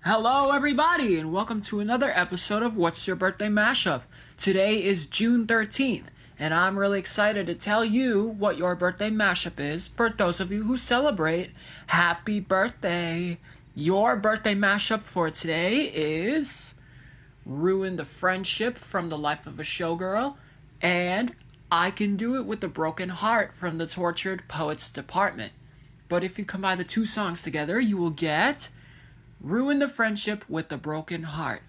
Hello, everybody, and welcome to another episode of What's Your Birthday Mashup. Today is June 13th, and I'm really excited to tell you what your birthday mashup is. For those of you who celebrate, happy birthday! Your birthday mashup for today is Ruin the Friendship from The Life of a Showgirl and I Can Do It with a Broken Heart from the Tortured Poets Department. But if you combine the two songs together, you will get Ruin the Friendship with a Broken Heart.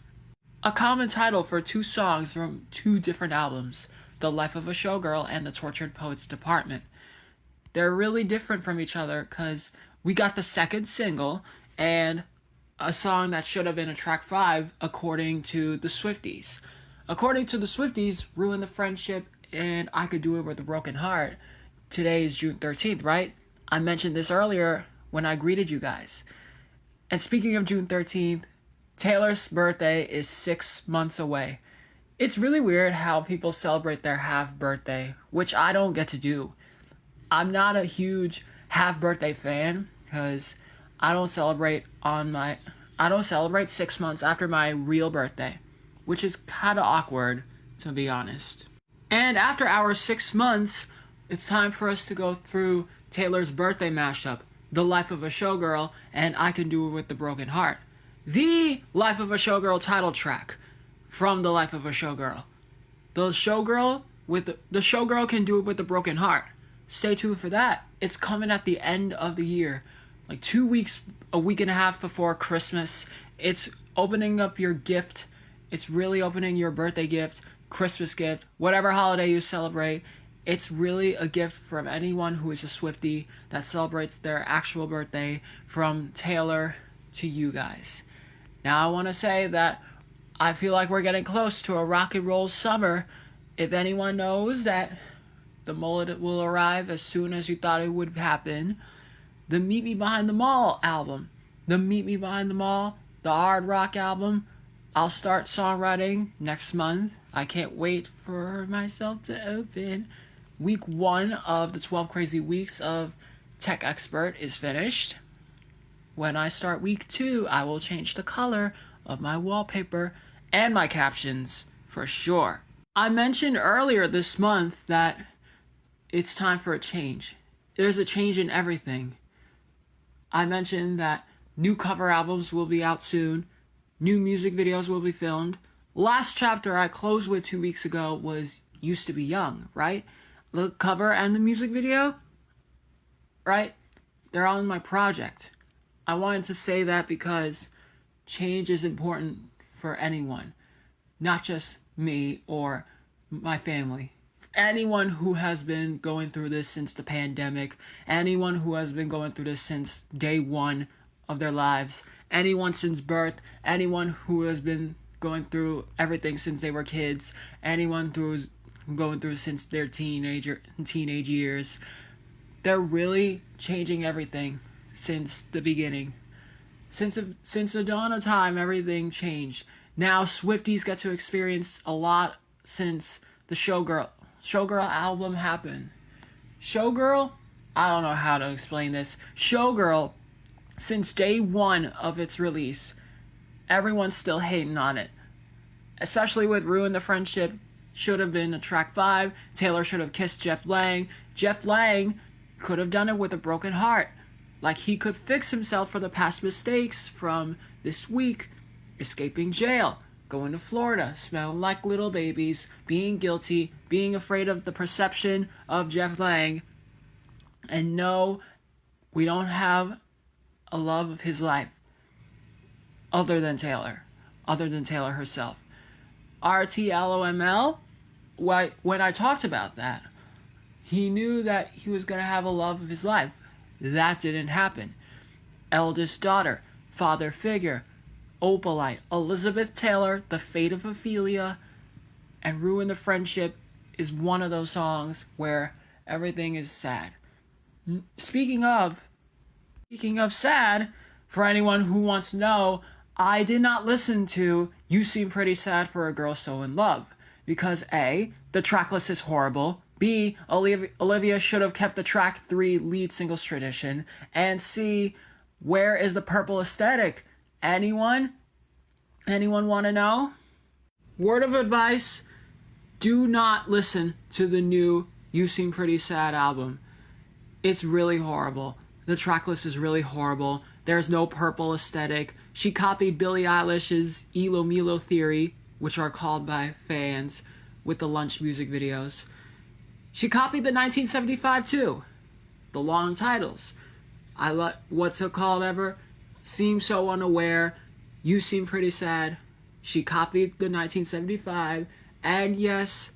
A common title for two songs from two different albums, The Life of a Showgirl and The Tortured Poets Department. They're really different from each other because we got the second single and a song that should have been a track 5 according to the Swifties. According to the Swifties, Ruin the Friendship and I Could Do It with a Broken Heart. Today is June 13th, right? I mentioned this earlier when I greeted you guys. And speaking of June 13th, Taylor's birthday is 6 months away. It's really weird how people celebrate their half birthday, which I don't get to do. I'm not a huge half birthday fan because I don't celebrate 6 months after my real birthday, which is kind of awkward, to be honest. And after our 6 months, it's time for us to go through Taylor's birthday mashup, The Life of a Showgirl, and I Can Do It with the Broken Heart. The Life of a Showgirl title track from The Life of a Showgirl. The Showgirl Can Do It with the Broken Heart. Stay tuned for that. It's coming at the end of the year. Like 2 weeks, a week and a half before Christmas. It's opening up your gift. It's really opening your birthday gift, Christmas gift, whatever holiday you celebrate. It's really a gift from anyone who is a Swiftie that celebrates their actual birthday, from Taylor to you guys. Now I want to say that I feel like we're getting close to a rock and roll summer. If anyone knows that the mullet will arrive as soon as you thought it would happen, the Meet Me Behind the Mall album, the Meet Me Behind the Mall, the hard rock album, I'll start songwriting next month. I can't wait for myself to open. Week 1 of the 12 Crazy Weeks of Tech Expert is finished. When I start week 2, I will change the color of my wallpaper and my captions for sure. I mentioned earlier this month that it's time for a change. There's a change in everything. I mentioned that new cover albums will be out soon. New music videos will be filmed. Last chapter I closed with 2 weeks ago was Used to Be Young, right? The cover and the music video, right? They're on my project. I wanted to say that because change is important for anyone, not just me or my family. Anyone who has been going through this since the pandemic, anyone who has been going through this since day 1 of their lives, anyone since birth, anyone who has been going through everything since they were kids, anyone who's going through since their teenage years. They're really changing everything since the beginning. Since the dawn of time, everything changed. Now Swifties get to experience a lot since the Showgirl album happened. Showgirl, I don't know how to explain this. Showgirl, since day 1 of its release, everyone's still hating on it. Especially with Ruin the Friendship. Should have been a track 5. Taylor should have kissed Jeff Lang. Jeff Lang could have done it with a broken heart. Like he could fix himself for the past mistakes from this week. Escaping jail, going to Florida, smelling like little babies, being guilty, being afraid of the perception of Jeff Lang. And no, we don't have a love of his life other than Taylor herself. RTLOML, when I talked about that, he knew that he was going to have a love of his life. That didn't happen. Eldest daughter, father figure, Opalite, Elizabeth Taylor, The Fate of Ophelia, and Ruin the Friendship is one of those songs where everything is sad. Speaking of sad, for anyone who wants to know, I did not listen to You Seem Pretty Sad for a Girl So in Love because A, the track list is horrible, B, Olivia should have kept the track 3 lead singles tradition, and C, where is the purple aesthetic? Anyone? Anyone want to know? Word of advice, do not listen to the new You Seem Pretty Sad album. It's really horrible. The tracklist is really horrible. There's no purple aesthetic. She copied Billie Eilish's Elo Milo Theory, which are called by fans, with the Lunch music videos. She copied the 1975 too. The long titles. What's it called ever? Seem So Unaware. You Seem Pretty Sad. She copied the 1975. And yes,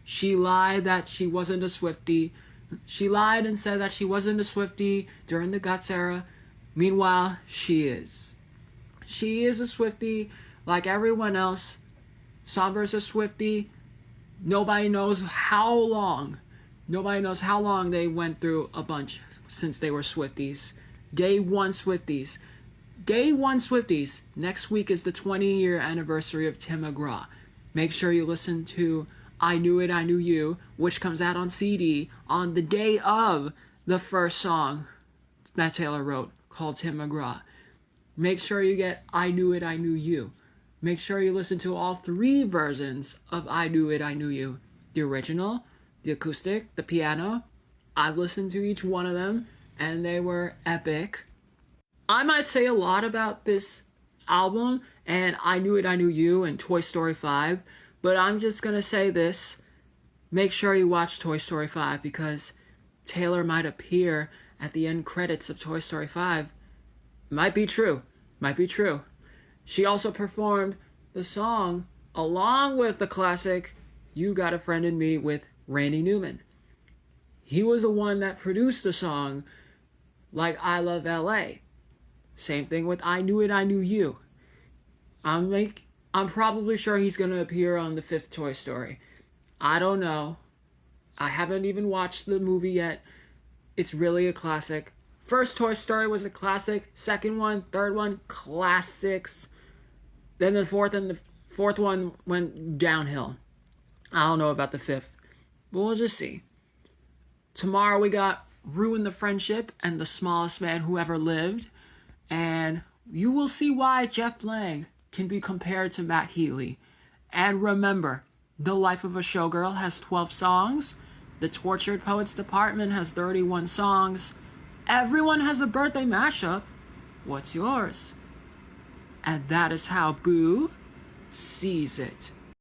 she lied that she wasn't a Swiftie. She lied and said that she wasn't a Swiftie during the Guts era. Meanwhile, she is. She is a Swiftie like everyone else. Sombra's a Swiftie. Nobody knows how long they went through a bunch since they were Swifties. Day one Swifties. Next week is the 20-year anniversary of Tim McGraw. Make sure you listen to I Knew It, I Knew You, which comes out on CD on the day of the first song that Taylor wrote, called Tim McGraw. Make sure you get I Knew It, I Knew You. Make sure you listen to all 3 versions of I Knew It, I Knew You. The original, the acoustic, the piano. I've listened to each one of them, and they were epic. I might say a lot about this album, and I Knew It, I Knew You, and Toy Story 5, but I'm just gonna say this. Make sure you watch Toy Story 5, because Taylor might appear at the end credits of Toy Story 5. Might be true. She also performed the song along with the classic You Got a Friend in Me with Randy Newman. He was the one that produced the song like I Love LA. Same thing with I Knew It, I Knew You. I'm probably sure he's going to appear on the 5th Toy Story. I don't know. I haven't even watched the movie yet. It's really a classic. First Toy Story was a classic. Second one, third one, classics. Then the fourth one went downhill. I don't know about the 5th. But we'll just see. Tomorrow we got Ruin the Friendship and The Smallest Man Who Ever Lived. And you will see why Jeff Blank can be compared to Matt Healy. And remember, The Life of a Showgirl has 12 songs. The Tortured Poets Department has 31 songs. Everyone has a birthday mashup. What's yours? And that is how Boo sees it.